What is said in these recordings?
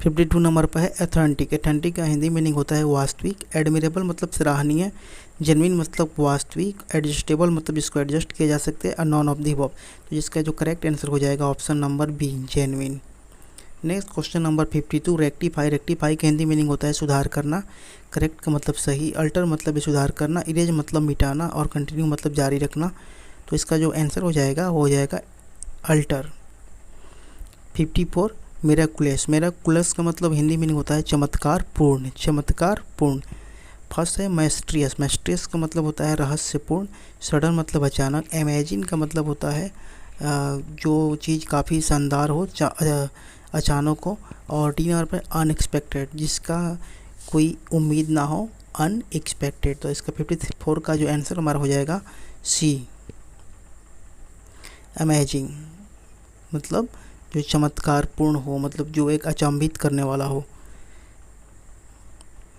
52 number पर है authentic. Authentic का हिंदी मीनिंग होता है वास्तविक। एडमिरेबल मतलब सराहनीय। जेन्युइन मतलब वास्तविक। एडजस्टेबल मतलब जिसको एडजस्ट किया जा सकता है। नॉन ऑफ द अबव, तो जिसका जो करेक्ट आंसर हो जाएगा option number B, genuine. Next question number 52, rectify. Rectify का हिंदी मीनिंग होता है सुधार करना। करेक्ट का मतलब सही। अल्टर मतलब सुधार करना। इरेज मतलब मिटाना। और कंटिन्यू मतलब जारी रखना। तो इसका जो आंसर हो जाएगा वो हो जाएगा अल्टर। 54, मिराकुलस। मिराकुलस का मतलब हिंदी मीनिंग होता है चमत्कार पूर्ण। चमत्कार पूर्ण। फर्स्ट है मैस्ट्रियस। मैस्ट्रियस का मतलब होता है रहस्यपूर्ण। सडन मतलब अचानक। इमेजिन का मतलब होता है जो चीज़ काफ़ी शानदार हो, अचानक हो। और 3 नंबर पर अनएक्सपेक्टेड, जिसका कोई उम्मीद ना हो, अनएक्सपेक्टेड। तो इसका 54 का जो आंसर हमारा हो जाएगा सी, अमेजिंग। मतलब जो चमत्कारपूर्ण हो, मतलब जो एक अचंभित करने वाला हो।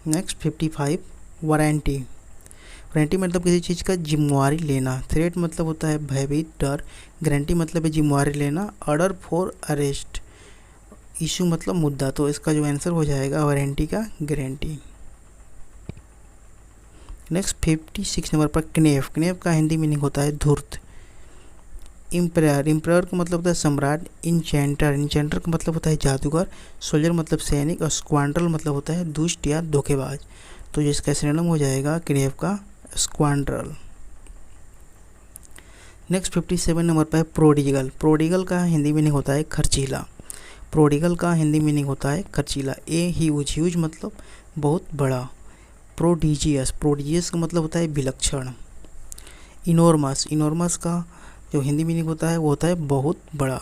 Next 55, warranty. वारंटी मतलब किसी चीज़ का जिम्मेवारी लेना। थ्रेट मतलब होता है भयभीत, डर। गारंटी मतलब है जिम्मेवारी लेना। Order for arrest. इशू मतलब मुद्दा। तो इसका जो आंसर हो जाएगा वारंटी का गारंटी। नेक्स्ट 56 नंबर पर क्नेफ। क्नेफ का हिंदी मीनिंग होता है धूर्त। इम्परायर। इम्परायर का मतलब होता है सम्राट। इंचेंटर। इंचेंटर का मतलब होता है जादूगर। सोल्जर मतलब सैनिक। और स्क्वाड्रल मतलब होता है दुष्ट या धोखेबाज। तो जिसका सिनोनिम हो जाएगा क्नेफ का स्क्वाड्रल। नेक्स्ट 57 नंबर पर है प्रोडिगल। प्रोडिगल का हिंदी मीनिंग होता है खर्चीला। प्रोडिगल का हिंदी मीनिंग होता है खर्चीला। A huge. ह्यूज मतलब बहुत बड़ा। प्रोडिजियस। प्रोडिजियस का मतलब होता है विलक्षण। इनोर्मस। इनोर्मस का जो हिंदी मीनिंग होता है वो होता है बहुत बड़ा।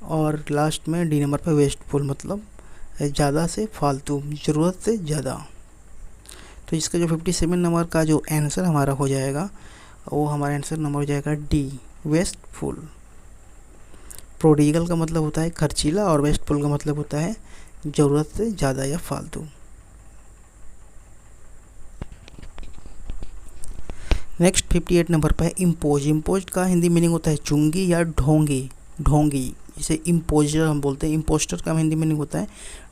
और लास्ट में डी नंबर पर वेस्टफुल मतलब ज़्यादा से फालतू, ज़रूरत से ज़्यादा। तो इसका जो 57 नंबर का जो आंसर हमारा हो जाएगा वो हमारा आंसर नंबर हो जाएगा डी, वेस्टफुल। प्रोडिगल का मतलब होता है खर्चीला और वेस्टफुल का मतलब होता है ज़रूरत से ज़्यादा या फालतू। नेक्स्ट 58 नंबर पर है इम्पोज। इम्पोज का हिंदी मीनिंग होता है चुंगी या ढोंगी। ढोंगी इसे इम्पोजर हम बोलते हैं। इम्पोस्टर का हिंदी मीनिंग होता है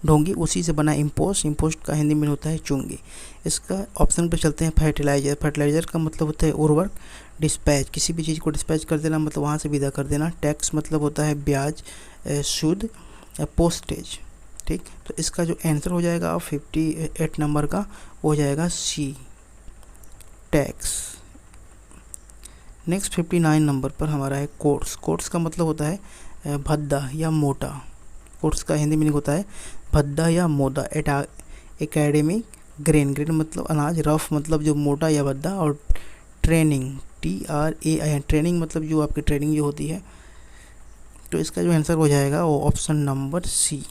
ढोंगी, उसी से बना इम्पोस्ट। इम्पोस्ट का हिंदी मीनिंग होता है चुंगी। इसका ऑप्शन पे चलते हैं फर्टिलाइजर। फर्टिलाइजर का मतलब होता है उर्वरक। डिस्पैच, किसी भी चीज़ को डिस्पैच कर देना मतलब वहाँ से विदा कर देना। टैक्स मतलब होता है ब्याज, सूद, पोस्टेज। ठीक, तो इसका जो आंसर हो जाएगा 58 नंबर का वो हो जाएगा सी, टैक्स। नेक्स्ट 59 नंबर पर हमारा है कोर्स। कोर्स का मतलब होता है भद्दा या मोटा। कोर्स का हिंदी मीनिंग होता है भद्दा या मोटा। एकेडमिक। ग्रेन। ग्रेन मतलब अनाज। रफ मतलब जो मोटा या भद्दा। और ट्रेनिंग, TRAI, ट्रेनिंग मतलब जो आपकी ट्रेनिंग जो होती है। तो इसका जो आंसर हो जाएगा वो ऑप्शन नंबर सी,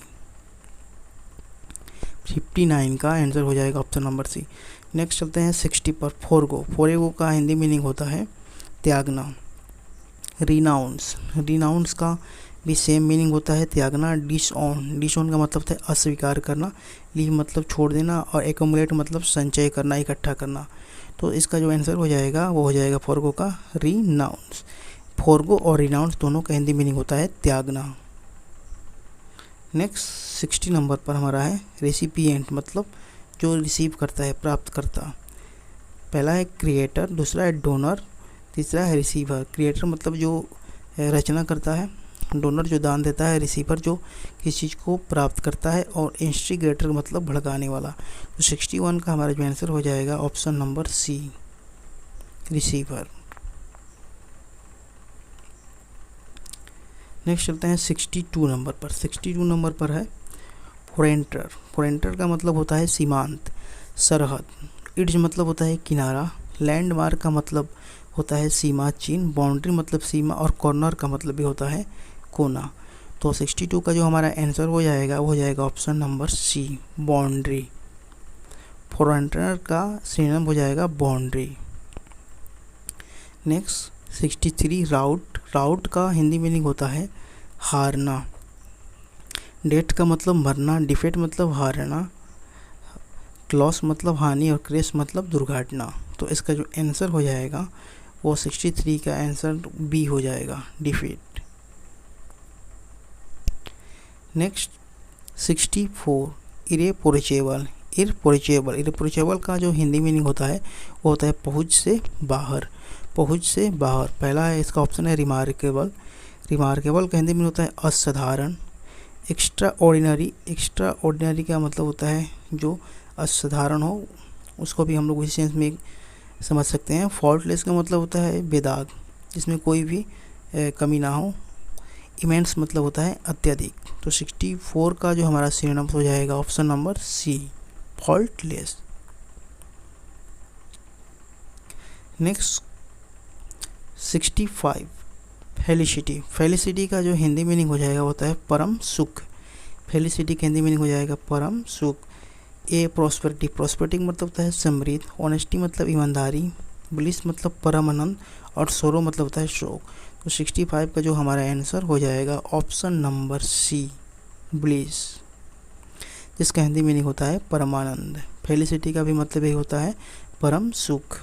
59 का आंसर हो जाएगा ऑप्शन नंबर सी। नेक्स्ट चलते हैं 60 पर, फोरगो। फोरगो का हिंदी मीनिंग होता है त्यागना। रिनाउंस। रिनाउंस का भी सेम मीनिंग होता है त्यागना। डिसऑन। डिसऑन का मतलब होता है अस्वीकार करना। लीव मतलब छोड़ देना। और एकोमुलेट मतलब संचय करना, इकट्ठा करना। तो इसका जो आंसर हो जाएगा वो हो जाएगा फोरगो का रिनाउंस। फोरगो और रिनाउंस दोनों का हिंदी मीनिंग होता है त्यागना। नेक्स्ट 60 नंबर पर हमारा है रेसिपिएंट, मतलब जो रिसीव करता है, प्राप्त करता। पहला है क्रिएटर, दूसरा है डोनर, तीसरा है रिसीवर। क्रिएटर मतलब जो रचना करता है, डोनर जो दान देता है, रिसीवर जो किसी चीज़ को प्राप्त करता है, और इंस्टिगेटर मतलब भड़काने वाला। तो 61 का हमारा जो आंसर हो जाएगा option number C, receiver. Next चलते हैं 62 नंबर पर। 62 नंबर पर है फोरेंटर। फोरेंटर का मतलब होता है सीमांत, सरहद। इड्ज मतलब होता है किनारा। लैंडमार्क का मतलब होता है सीमा चिन्ह। बाउंड्री मतलब सीमा। और कॉर्नर का मतलब भी होता है कोना। तो 62 का जो हमारा आंसर हो जाएगा वो हो जाएगा ऑप्शन नंबर सी, बाउंड्री। फोरेंटर का सिनोनिम हो जाएगा बाउंड्री। नेक्स्ट 63 राउट। राउट का हिंदी मीनिंग होता है हारना। डेथ का मतलब मरना। डिफेट मतलब हारना। लॉस मतलब हानि। और क्रैश मतलब दुर्घटना। तो इसका जो आंसर हो जाएगा वो 63 का आंसर बी हो जाएगा, डिफीट। नेक्स्ट 64 इरेप्रोचेबल। इरेप्रोचेबल का जो हिंदी मीनिंग होता है वो होता है पहुँच से बाहर, पहुँच से बाहर। पहला है इसका ऑप्शन है रिमार्केबल। रिमार्केबल का हिंदी मीनिंग होता है असाधारण। एक्स्ट्रा ऑर्डिनरी का मतलब होता है जो असाधारण हो, उसको भी हम लोग उसी सेंस में समझ सकते हैं। फॉल्टलेस का मतलब होता है बेदाग, जिसमें कोई भी कमी ना हो। इमेंस मतलब होता है अत्यधिक। तो 64 का जो हमारा सिनोनिम हो जाएगा option number C, faultless. Next 65 felicity. Felicity का जो हिंदी मीनिंग हो जाएगा होता है परम सुख। फेलिसिटी का हिंदी मीनिंग हो जाएगा परम सुख। ए प्रॉस्पेरिटी। प्रॉस्पेरिटी मतलब होता है समृद्ध। ऑनेस्टी मतलब ईमानदारी। ब्लिस मतलब परम आनंद। और सोरो मतलब होता है शोक। तो 65 का जो हमारा आंसर हो जाएगा ऑप्शन नंबर सी, ब्लिस, जिसका हिंदी मीनिंग होता है परमानंद। फेलिसिटी का भी मतलब यही होता है परम सुख।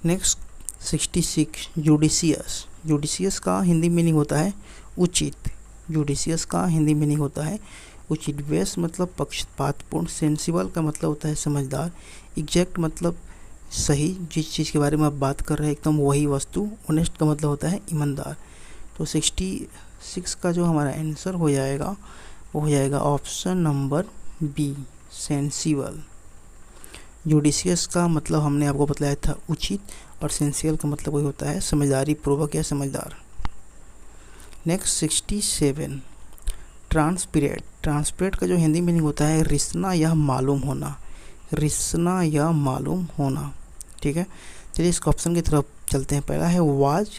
Next 66 judicious. जुडिशियस का हिंदी मीनिंग होता है उचित। जुडिशियस का हिंदी मीनिंग होता है उचित। वेस मतलब पक्षपातपूर्ण। सेंसिबल का मतलब होता है समझदार। एग्जैक्ट मतलब सही, जिस चीज़ के बारे में आप बात कर रहे हैं एकदम वही वस्तु। ऑनेस्ट का मतलब होता है ईमानदार। तो 66 का जो हमारा आंसर हो जाएगा वो हो जाएगा option number B, sensible. Judicious का मतलब हमने आपको बताया था उचित, और सेंसिबल का मतलब वही होता है समझदारी पूर्वक या समझदार। नेक्स्ट 67 ट्रांसपीरेंट। ट्रांसपीरेंट का जो हिंदी मीनिंग होता है रिसना या मालूम होना। रिसना या मालूम होना, ठीक है। चलिए इसका ऑप्शन की तरफ चलते हैं। पहला है वाज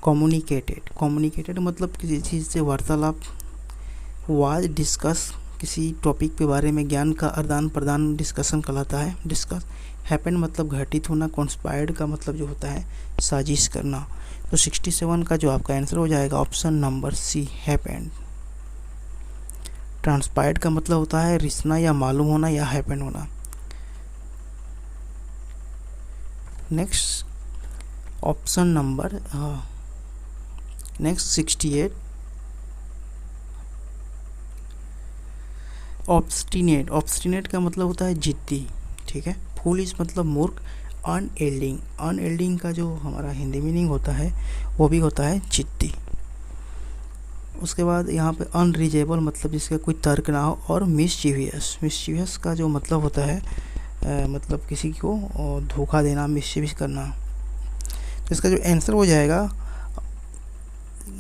कम्युनिकेटेड। कम्युनिकेटेड मतलब किसी चीज़ से वार्तालाप। वाज डिस्कस, किसी टॉपिक के बारे में ज्ञान का आदान प्रदान डिस्कशन कहलाता है, डिस्कस। हैपन मतलब घटित होना। कॉन्स्पायर्ड का मतलब जो होता है साजिश करना। तो 67 का जो आपका आंसर हो जाएगा option number C, happened. Transpired का मतलब होता है रिसना या मालूम होना या हैपन होना। Next option number next 68 obstinate. Obstinate का मतलब होता है जिद्दी, ठीक है। फूलिश मतलब मूर्ख। अनएल्डिंग। अनएल्डिंग का जो हमारा हिंदी मीनिंग होता है वो भी होता है जिद्दी। उसके बाद यहाँ पे अनरीजेबल मतलब जिसका कोई तर्क ना हो। और मिसचीवियस। मिसचीवियस का जो मतलब होता है मतलब किसी को धोखा देना, मिसचीवियस करना। तो इसका जो आंसर हो जाएगा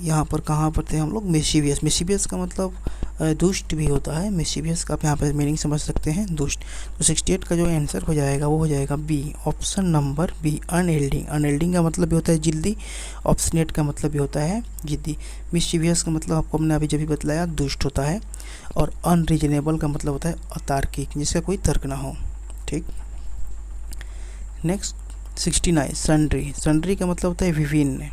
यहाँ पर कहाँ पर थे हम लोग, मिसचीवियस। मिसचीवियस का मतलब दुष्ट भी होता है। मिसचीवियस का आप यहाँ पर मीनिंग समझ सकते हैं, दुष्ट। तो 68 का जो आंसर हो जाएगा वो हो जाएगा बी, ऑप्शन नंबर बी, अनएल्डिंग। अनएल्डिंग का मतलब भी होता है जिद्दी। ऑब्स्टिनेट का मतलब भी होता है जिद्दी। मिसचीवियस का मतलब आपको हमने अभी जब भी बतलाया दुष्ट होता है। और अनरीजनेबल का मतलब होता है अतार्किक, जिसका कोई तर्क ना हो, ठीक। Next 69 sundry. सन्ड्री का मतलब होता है विभिन्न।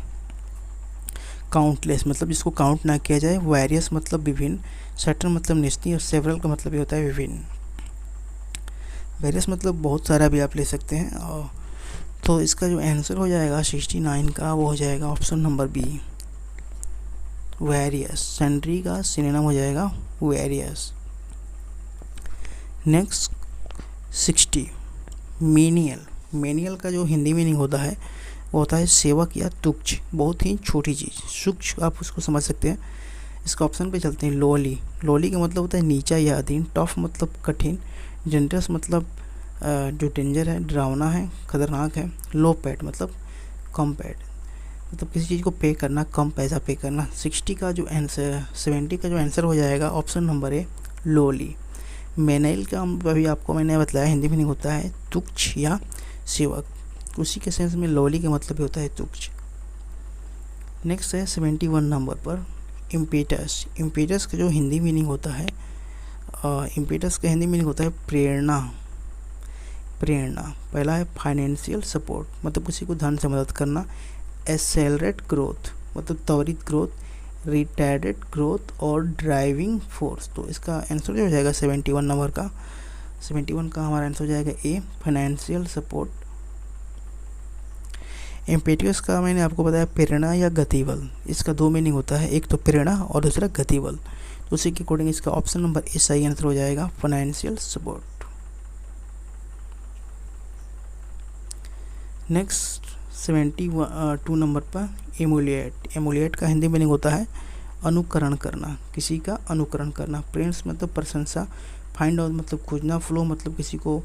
काउंटलेस मतलब जिसको काउंट ना किया जाए। वेरियस मतलब विभिन्न। सर्टेन मतलब निश्चित। और सेवरल का मतलब ये होता है विभिन्न। वेरियस मतलब बहुत सारा भी आप ले सकते हैं। और तो इसका जो आंसर हो जाएगा 69 का वो हो जाएगा option number B, various. Sundry का सिनोनिम हो जाएगा वेरियस। Next 60 menial. मेनियल का जो हिंदी मीनिंग होता है वो होता है सेवक या तुच्छ, बहुत ही छोटी चीज़, सूक्ष्म आप उसको समझ सकते हैं। इसका ऑप्शन पे चलते हैं लोली। लोली का मतलब होता है नीचा या अधीन। टफ मतलब कठिन। डेंजरस मतलब जो डेंजर है, डरावना है, खतरनाक है। लो पैड मतलब कम पैड, मतलब किसी चीज़ को पे करना, कम पैसा पे करना। 70 का जो आंसर हो जाएगा ऑप्शन नंबर ए, लोली। मेनाइल का अभी आपको मैंने बताया हिंदी मीनिंग होता है तुच्छ या सेवक, उसी के सेंस में लोली का मतलब भी होता है तुच्छ। नेक्स्ट है 71 नंबर पर इम्पेटस। इम्पेटस का जो हिंदी मीनिंग होता है इम्पेटस का हिंदी मीनिंग होता है प्रेरणा। प्रेरणा। पहला है फाइनेंशियल सपोर्ट, मतलब किसी को धन से मदद करना। एक्सेलरेट ग्रोथ मतलब त्वरित ग्रोथ। रिटार्डेड ग्रोथ और ड्राइविंग फोर्स। तो इसका आंसर जो हो जाएगा 71 नंबर का, 71 का हमारा आंसर हो जाएगा ए, फाइनेंशियल सपोर्ट। इम्पेटियस का मैंने आपको बताया प्रेरणा या गतिबल। इसका दो मीनिंग होता है, एक तो प्रेरणा और दूसरा गतिबल। तो उसी के अकॉर्डिंग इसका ऑप्शन नंबर ए सही आंसर हो जाएगा, फाइनेंशियल सपोर्ट। नेक्स्ट 72 नंबर पर एमुलेट। एमुलेट का हिंदी मीनिंग होता है अनुकरण करना, किसी का अनुकरण करना। प्रेस मतलब प्रशंसा, फाइंड आउट मतलब खोजना, फ्लो मतलब किसी को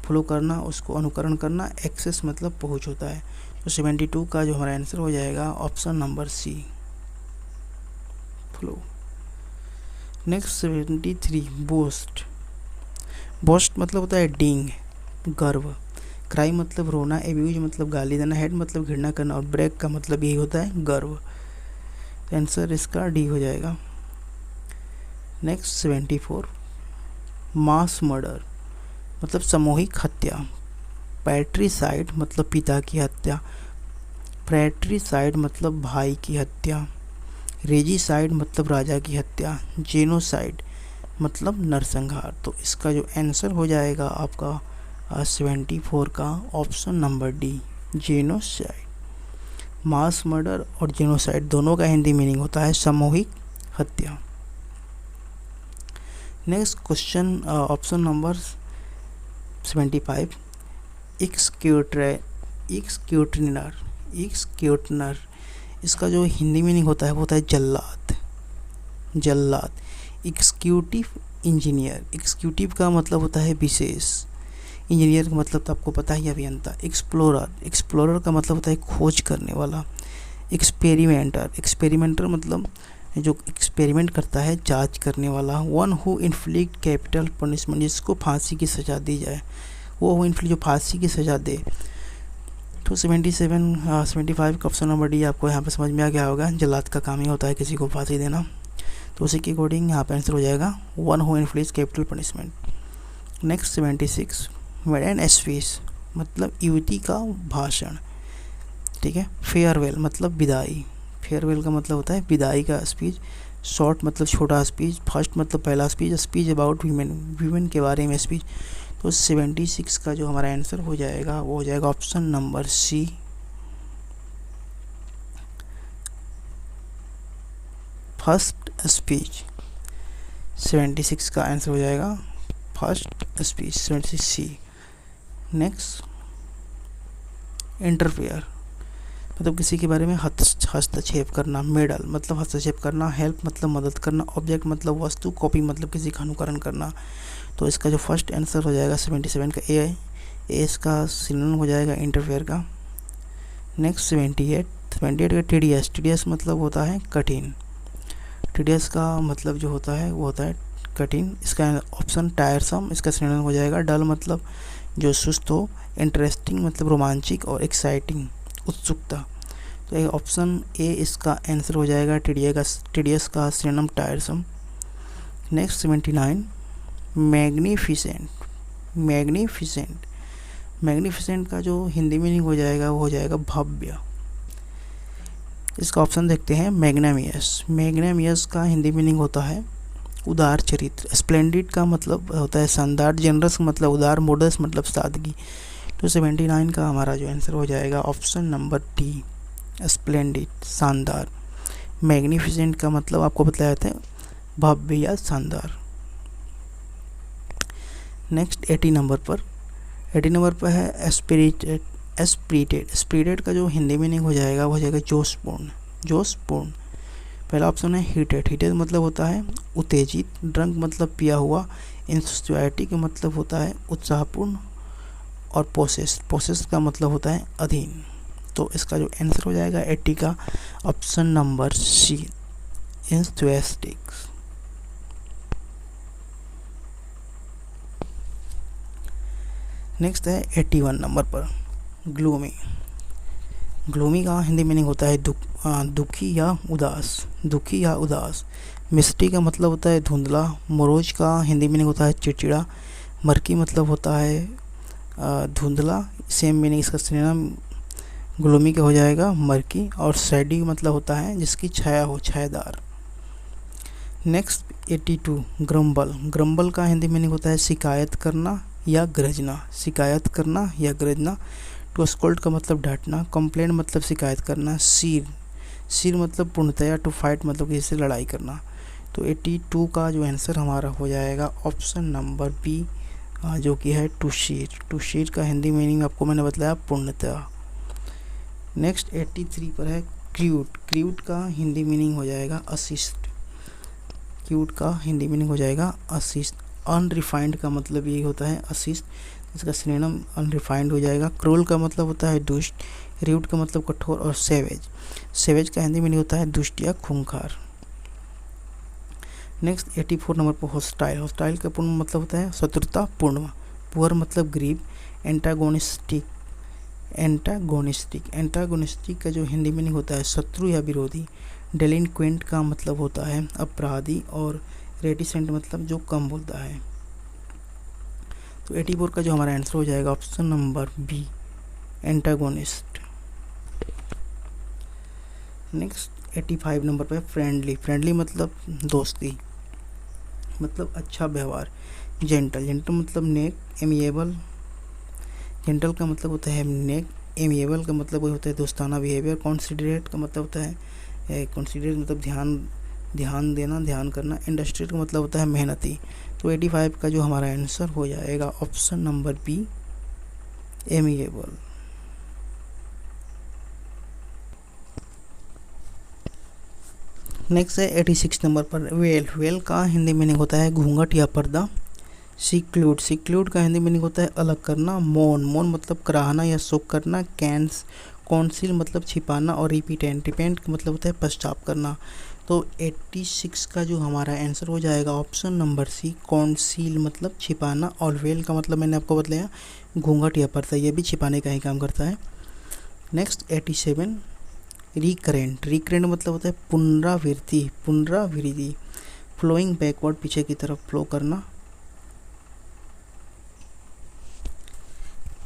फॉलो करना, उसको अनुकरण करना, एक्सेस मतलब पहुंच होता है। तो 72 का जो हमारा आंसर हो जाएगा option number C, flow. Next 73 boast. Boast मतलब होता है डींग, गर्व। क्राई मतलब रोना, एब्यूज मतलब गाली देना, हेड मतलब घृणा करना, और ब्रेक का मतलब यही होता है गर्व। आंसर इसका डी हो जाएगा। नेक्स्ट 74 मास मर्डर मतलब सामूहिक हत्या। पैट्रीसाइड मतलब पिता की हत्या, फ्रैट्रीसाइड मतलब भाई की हत्या, रेजिसाइड मतलब राजा की हत्या, जेनोसाइड मतलब नरसंहार। तो इसका जो आंसर हो जाएगा आपका 74 का option number D, genocide. Mass murder और जेनोसाइड दोनों का हिंदी मीनिंग होता है सामूहिक हत्या। Next question option number 75 एक्सक्यूटनर। इसका जो हिंदी मीनिंग होता है वो होता है जल्लाद, जल्लाद। एग्जीक्यूटिव इंजीनियर, एग्जीक्यूटिव का मतलब होता है विशेष, इंजीनियर का मतलब तो आपको पता ही, अभियंता। एक्सप्लोरर, एक्सप्लोरर का मतलब होता है खोज करने वाला। एक्सपेरिमेंटर, एक्सपेरिमेंटर मतलब जो एक्सपेरिमेंट करता है, जांच करने वाला। One who inflict capital punishment, जिसको फांसी की सज़ा दी जाए, वो हु इन्फ्लिक्ट जो फांसी की सज़ा दे। तो 75 का ऑप्शन नंबर डी आपको यहाँ पर समझ में आ गया होगा, जल्लाद का काम ही होता है किसी को फांसी देना। तो उसी के अकॉर्डिंग यहाँ पर आंसर हो जाएगा one who inflict capital punishment. Next 76 मैडन speech मतलब युवती का भाषण, ठीक है। फेयरवेल मतलब विदाई, फेयरवेल का मतलब होता है विदाई का स्पीच। शॉर्ट मतलब छोटा स्पीच, फर्स्ट मतलब पहला speech, speech about women, women के बारे में स्पीच। तो 76 का जो हमारा आंसर हो जाएगा वो हो जाएगा option number C, first speech. 76 का आंसर हो जाएगा first speech, 76 C. Next interfere मतलब किसी के बारे में हस्तक्षेप करना। मेडल मतलब हस्तक्षेप करना, हेल्प मतलब मदद करना, ऑब्जेक्ट मतलब वस्तु, कॉपी मतलब किसी का अनुकरण करना। तो इसका जो फर्स्ट आंसर हो जाएगा 77 का ए है, ए इसका सिनोनिम हो जाएगा इंटरफेयर का। नेक्स्ट 78 का टीडीएस। टीडीएस मतलब होता है कठिन, टीडीएस का मतलब जो होता है वो होता है कठिन। इसका ऑप्शन टायरसम, इसका सिनोनिम हो जाएगा। डल मतलब जो सुस्त हो, इंटरेस्टिंग मतलब रोमांचिक, और एक्साइटिंग उत्सुकता। तो ये ऑप्शन ए इसका आंसर हो जाएगा टीडीएस का synonym टायरसम। Next 79 magnificent. Magnificent, magnificent का जो हिंदी मीनिंग हो जाएगा वो हो जाएगा भव्य। इसका ऑप्शन देखते हैं मैग्नामियस। मैग्नामियस का हिंदी मीनिंग होता है उदार चरित्र। स्प्लेंडिड का मतलब होता है शानदार, जनरस मतलब उदार, मोडस मतलब सादगी। तो 79 का हमारा जो आंसर हो जाएगा ऑप्शन नंबर डी, स्प्लेंडिड, शानदार। मैग्निफिसेंट का मतलब आपको बताया जाता है भव्य या शानदार। नेक्स्ट 80 नंबर पर है एस्पिरिटेड। स्पिरिटेड का जो हिंदी मीनिंग हो जाएगा वो हो जाएगा जोशपूर्ण, जोशपूर्ण। पहला ऑप्शन है हीटेड। हीटेड मतलब होता है उत्तेजित। ड्रंक मतलब पिया हुआ। इंसोसाइटी का मतलब होता है उत्साहपूर्ण। और पोसेस का मतलब होता है अधीन। तो इसका जो आंसर हो जाएगा 80 का option number C, enthusiastic. Next है 81 नंबर पर ग्लूमी। ग्लूमी का हिंदी मीनिंग होता है दुखी या उदास, दुखी या उदास। मिस्टी का मतलब होता है धुंधला। मोरोज का हिंदी मीनिंग होता है चिड़चिड़ा। मर्की मतलब होता है धुंधला। सेम मीनिंग इसका सिनोनिम ग्लूमी का हो जाएगा मर्की। और सैडी मतलब होता है जिसकी छाया हो, छायादार। Next 82 grumble. ग्रम्बल का हिंदी मीनिंग होता है शिकायत करना या गरजना, शिकायत करना या गरजना। टू स्कोल्ड का मतलब डांटना। कंप्लेंट मतलब शिकायत करना। सीर मतलब पूर्णतया। टू फाइट मतलब किसी से लड़ाई करना। तो 82 का जो आंसर हमारा हो जाएगा ऑप्शन नंबर बी, जो कि है तुषीर। तुषीर का हिंदी मीनिंग आपको मैंने बताया पूर्णतः। नेक्स्ट 83 पर है क्यूट। क्यूट का हिंदी मीनिंग हो जाएगा अशिष्ट। क्यूट का हिंदी मीनिंग हो जाएगा अशिष्ट। अनरिफाइंड का मतलब यही होता है अशिष्ट, इसका सिनोनिम अनरिफाइंड हो जाएगा। क्रूल का मतलब होता है दुष्ट। र्यूड का मतलब कठोर। और सेवेज, सेवेज का हिंदी मीनिंग होता है दुष्ट या खूंखार। नेक्स्ट 84 नंबर पर हॉस्टाइल। हॉस्टाइल का पूर्ण मतलब होता है शत्रुता पूर्ण। पुअर मतलब गरीब। एंटागोनिस्टिक, एंटागोनिस्टिक, एंटागोनिस्टिक का जो हिंदी मीनिंग होता है शत्रु या विरोधी। डेलिंक्वेंट का मतलब होता है अपराधी। और रेटिसेंट मतलब जो कम बोलता है। तो 84 का जो हमारा आंसर हो जाएगा option number B, antagonist. Next 85 number पे फ्रेंडली। फ्रेंडली मतलब दोस्ती, मतलब अच्छा व्यवहार। जेंटल, जेंटल मतलब नेक। एमिएबल, जेंटल का मतलब होता है नेक। एमिएबल का मतलब वही होता है दोस्ताना बिहेवियर। कॉन्सिडरेट का मतलब होता है कॉन्सिडरेट मतलब ध्यान देना, ध्यान करना। इंडस्ट्रियल का मतलब होता है मेहनती। तो 85 का जो हमारा आंसर हो जाएगा option number B, amiable. Next है 86 नंबर पर वेल। वेल का हिंदी मीनिंग होता है घूंघट या पर्दा। सिक्लूड, सिक्लूड का हिंदी मीनिंग होता है अलग करना। मौन, मौन मतलब कराहना या शोक करना। कैंस, कौंसिल मतलब छिपाना। और रिपीटेंट, रिपेंट का मतलब होता है पश्चाताप करना। तो 86 का जो हमारा आंसर हो जाएगा ऑप्शन नंबर सी, कौंसिल मतलब छिपाना। और वेल का मतलब मैंने आपको बताया घूंघट या पर्दा, ये भी छिपाने का ही काम करता है। Next 87 recurrent. रिकरेंट मतलब होता है पुनरावृत्ति, पुनरावृत्ति। फ्लोइंग बैकवर्ड, पीछे की तरफ फ्लो करना।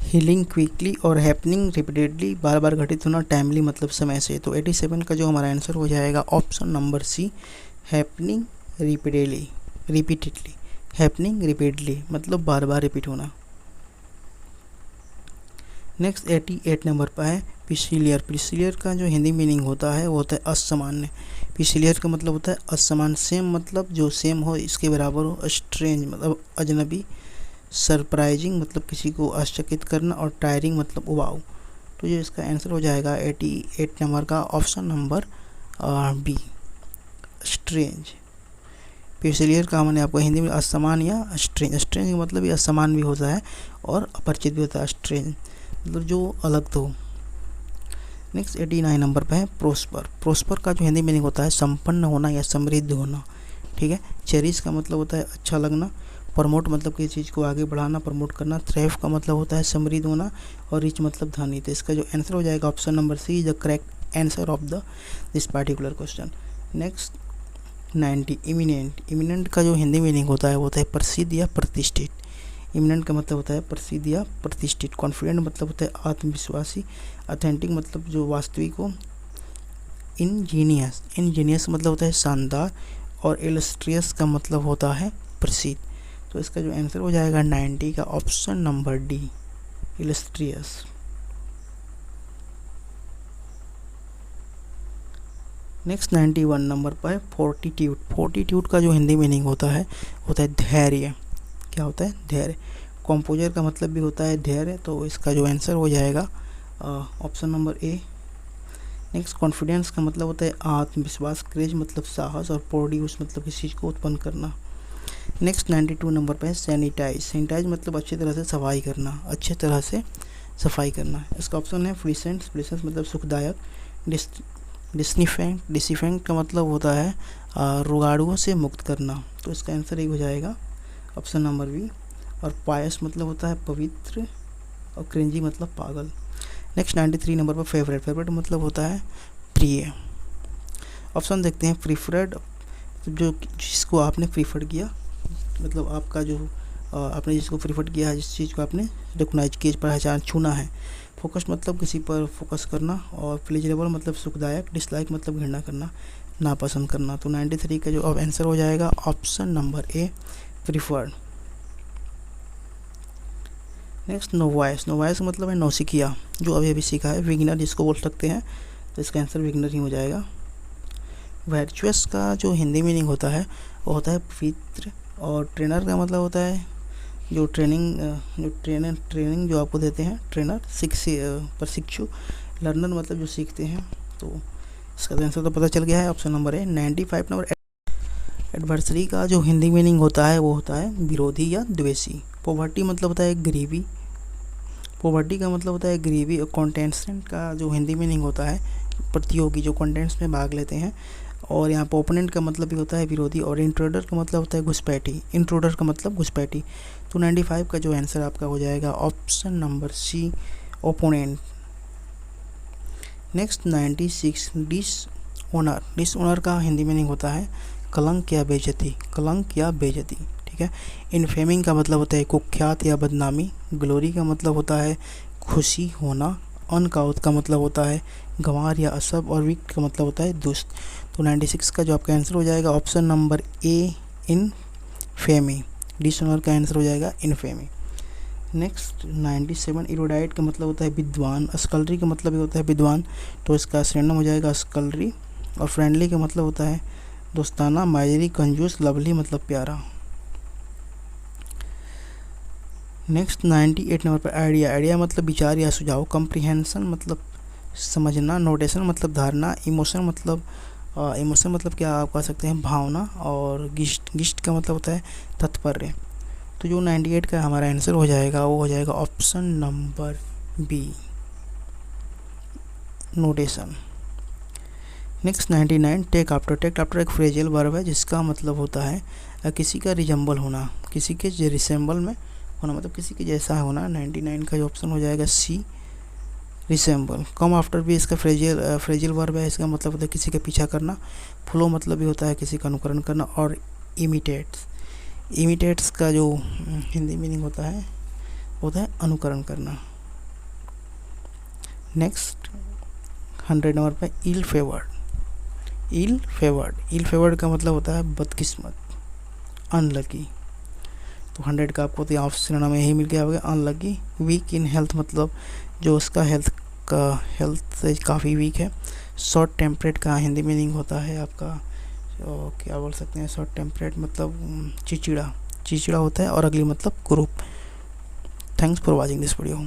Healing quickly. और हैपनिंग रिपीटेडली, बार बार घटित होना। टाइमली मतलब समय से। तो 87 का जो हमारा आंसर हो जाएगा option number C, happening repeatedly, repeatedly. Happening repeatedly मतलब बार बार रिपीट होना। नेक्स्ट 88 नंबर पर है पिसिलियर। पिसिलियर का जो हिंदी मीनिंग होता है वो होता है असामान्य। पिसिलियर का मतलब होता है असमान। सेम मतलब जो सेम हो, इसके बराबर हो। स्ट्रेंज मतलब अजनबी। सरप्राइजिंग मतलब किसी को आश्चर्यचकित करना। और टायरिंग मतलब उबाऊ। तो ये इसका आंसर हो जाएगा 88 नंबर का ऑप्शन नंबर बी, स्ट्रेंज। पिसिलियर का मैंने आपको हिंदी में असमान या स्ट्रेंज, स्ट्रेंज का मतलब ये असमान भी होता है और अपरिचित भी होता है। स्ट्रेंज मतलब जो अलग तो। नेक्स्ट 89 नंबर पे है प्रोस्पर। प्रोस्पर का जो हिंदी मीनिंग होता है संपन्न होना या समृद्ध होना। ठीक है। चेरिश का मतलब होता है अच्छा लगना। प्रमोट मतलब किसी चीज़ को आगे बढ़ाना, प्रमोट करना। थ्रेफ का मतलब होता है समृद्ध होना। और रिच मतलब धनी। तो इसका जो आंसर हो जाएगा option number C is the correct answer of the this particular question. Next 90 imminent. Imminent का जो हिंदी मीनिंग होता है वो होता है प्रसिद्ध या प्रतिष्ठित। इमिनेंट का मतलब होता है प्रसिद्ध या प्रतिष्ठित। कॉन्फिडेंट मतलब होता है आत्मविश्वासी। ऑथेंटिक मतलब जो वास्तविक हो। इंजीनियस, इंजीनियस मतलब होता है शानदार। और इलस्ट्रियस का मतलब होता है प्रसिद्ध। तो इसका जो आंसर हो जाएगा 90 का option number D, illustrious. Next 91 number पर फोर्टिट्यूड। फोर्टिट्यूड का जो हिंदी मीनिंग होता है धैर्य। क्या होता है? धैर्य। कंपोजर का मतलब भी होता है धैर्य। तो इसका जो आंसर हो जाएगा option number A. Next confidence का मतलब होता है आत्मविश्वास। क्रेज मतलब साहस। और प्रोड्यूस मतलब किसी चीज़ को उत्पन्न करना। नेक्स्ट 92 नंबर पर है सैनिटाइज। सैनिटाइज मतलब अच्छी तरह से सफाई करना, अच्छे तरह से सफाई करना। इसका ऑप्शन है फ्लिसेंट। फ्लिसेंट मतलब सुखदायक। डिसइंफेक्ट, डिसइंफेक्ट का मतलब होता है रोगाणुओं से मुक्त करना। तो इसका आंसर एक हो जाएगा ऑप्शन नंबर बी। और पायस मतलब होता है पवित्र। और क्रिंजी मतलब पागल। नेक्स्ट 93 नंबर पर फेवरेट। फेवरेट मतलब होता है प्रिय। ऑप्शन देखते हैं। प्रीफर्ड जो जिसको आपने प्रीफर किया, मतलब आपका जो आपने जिसको प्रीफर किया है, जिस चीज़ को आपने रिकॉग्नाइज किया, पहचान छूना है। फोकस मतलब किसी पर फोकस करना। और प्लेजरेबल मतलब सुखदायक। डिसलाइक मतलब घृणा करना, नापसंद करना। तो 93 का जो अब आंसर हो जाएगा option number A, preferred. Next novice. Novice मतलब है नौसिखिया, जो अभी अभी सीखा है। विगनर जिसको बोल सकते हैं, तो इसका आंसर विगनर ही हो जाएगा। वर्चुअस का जो हिंदी मीनिंग होता है वो होता है पवित्र, और ट्रेनर का मतलब होता है जो ट्रेनिंग जो आपको देते हैं, ट्रेनर, प्रशिक्षु, लर्नर मतलब जो सीखते हैं। तो इसका आंसर तो पता चल गया है, ऑप्शन नंबर है 95 नंबर। एडवर्सरी का जो हिंदी मीनिंग होता है वो होता है विरोधी या द्वेषी। पॉवर्टी मतलब होता है गरीबी, पॉवर्टी का मतलब होता है गरीबी। और कॉन्टेस्टेंट का जो हिंदी मीनिंग होता है प्रतियोगी, जो कॉन्टेंट्स में भाग लेते हैं। और यहाँ पर ओपोनेंट का मतलब भी होता है विरोधी, और इंट्रोडर का मतलब होता है घुसपैठी, इंट्रोडर का मतलब घुसपैठी। तो 95 का जो आंसर आपका हो जाएगा option number C, opponent. Next 96, dishonour. Dishonour का हिंदी मीनिंग होता है कलंक या बेइज्जती, कलंक या बेइज्जती, ठीक है। इनफेमिंग का मतलब होता है कुख्यात या बदनामी। ग्लोरी का मतलब होता है खुशी होना। अनकाउथ का मतलब होता है गंवार या असब, और विक्ट का मतलब होता है दुष्ट। तो 96 का जो आपका आंसर हो जाएगा option number A, infamy. Dishonour का आंसर हो जाएगा इनफेमी। नेक्स्ट 97, इरोडाइट का मतलब होता है विद्वान। स्कलरी का मतलब भी होता है विद्वान, तो इसका सिनोनिम हो जाएगा स्कलरी। और फ्रेंडली का मतलब होता है दोस्ताना, मायरी, कंजूस, लवली मतलब प्यारा। नेक्स्ट 98 नंबर पर आइडिया। आइडिया मतलब विचार या सुझाव। कम्प्रीहेंशन मतलब समझना। नोटेशन मतलब धारणा। इमोशन मतलब क्या आप कह सकते हैं भावना। और गिस्ट का मतलब होता है तात्पर्य। तो जो 98 का हमारा आंसर हो जाएगा वो हो जाएगा option number B, notation. Next 99, take after. Take after एक फ्रेजल वर्ब है जिसका मतलब होता है किसी का रिजम्बल होना, किसी के रिसेंबल में होना, मतलब किसी के जैसा होना। 99 का जो ऑप्शन हो जाएगा सी, रिसेंबल। कम आफ्टर भी इसका फ्रेजल वर्ब है, इसका मतलब होता है किसी का पीछा करना। फ्लो मतलब भी होता है किसी का अनुकरण करना। और इमिटेट्स का जो हिंदी मीनिंग होता है अनुकरण करना। नेक्स्ट 100 नंबर पे इल फेवर्ड का मतलब होता है बदकिस्मत, अनलकी। तो 100 का आपको तो ऑप्शन में यही मिल गया होगा, अनलकी। वीक इन हेल्थ मतलब जो उसका हेल्थ से काफ़ी वीक है। शॉर्ट टेम्परेट का हिंदी मीनिंग होता है आपका क्या बोल सकते हैं, शॉर्ट टेम्परेट मतलब चिचिड़ा होता है। और अगली मतलब group. Thanks for watching this video.